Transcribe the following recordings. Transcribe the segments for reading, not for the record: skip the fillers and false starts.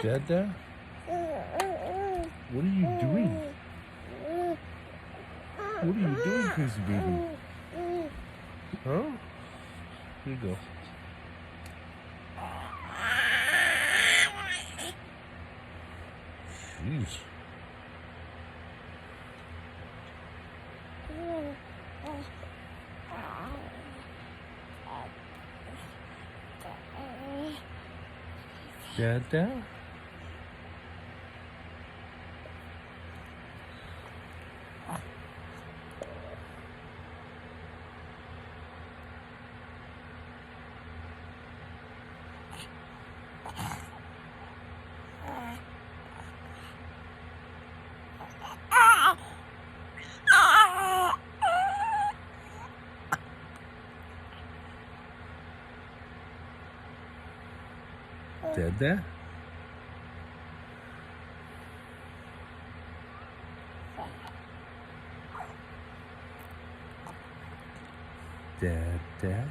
Dada? What are you doing? What are you doing, crazy baby? Huh? Here you go. Jeez. Dada? Dada? Dada?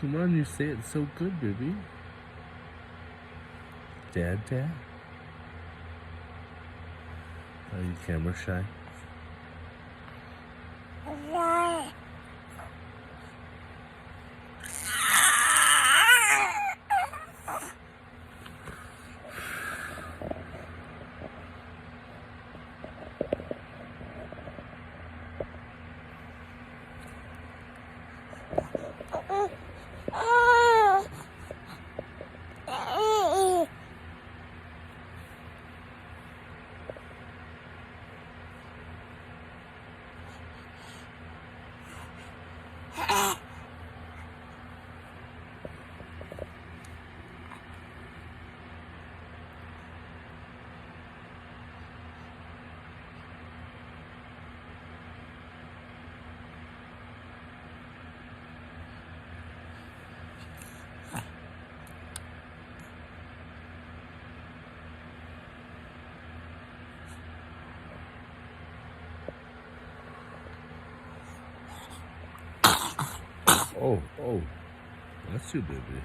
Come on, you say it so good, baby. Dada? Are you camera shy? Oh, that's you, baby.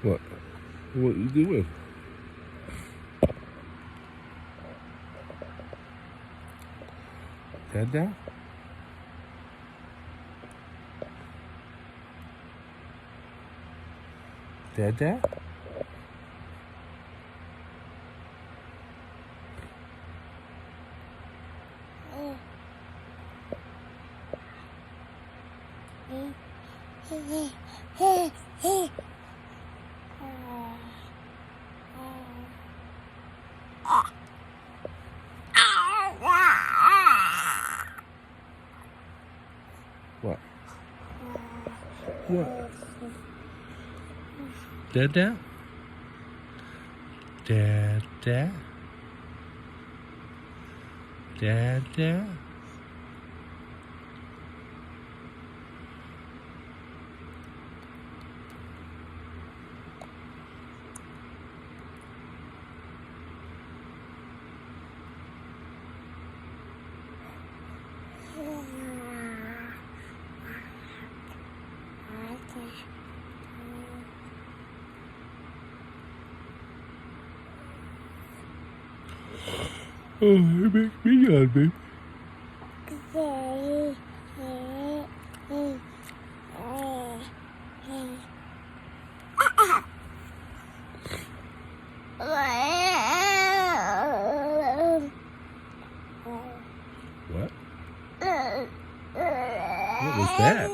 What? What are you doing? Dada? Dada? What? What? Dada? Dada? Dada? Oh, it makes me yawn, baby. What? What was that?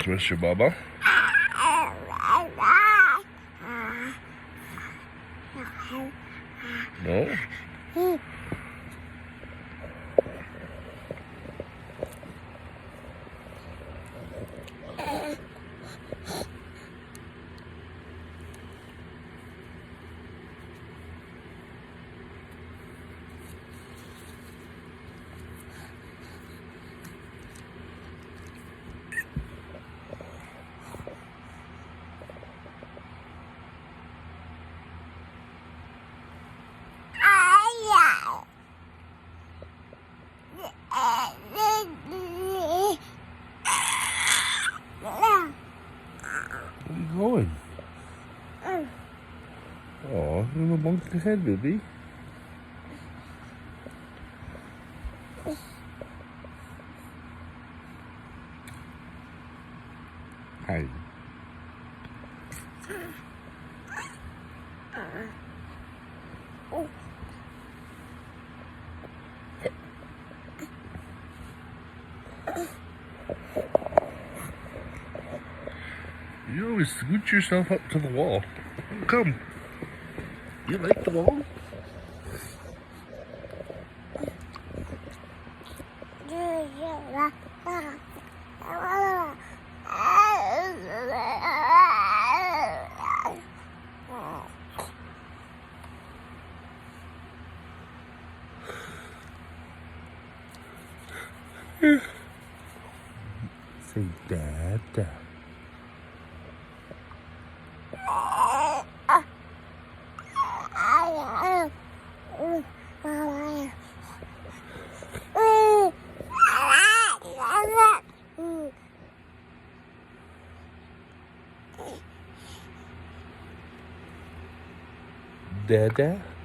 Christmas, your mama? No? Where are you going? Oh, you're a monkey head, baby. Hi. You always scoot yourself up to the wall. Come. You like the wall? Say Dad. Dada.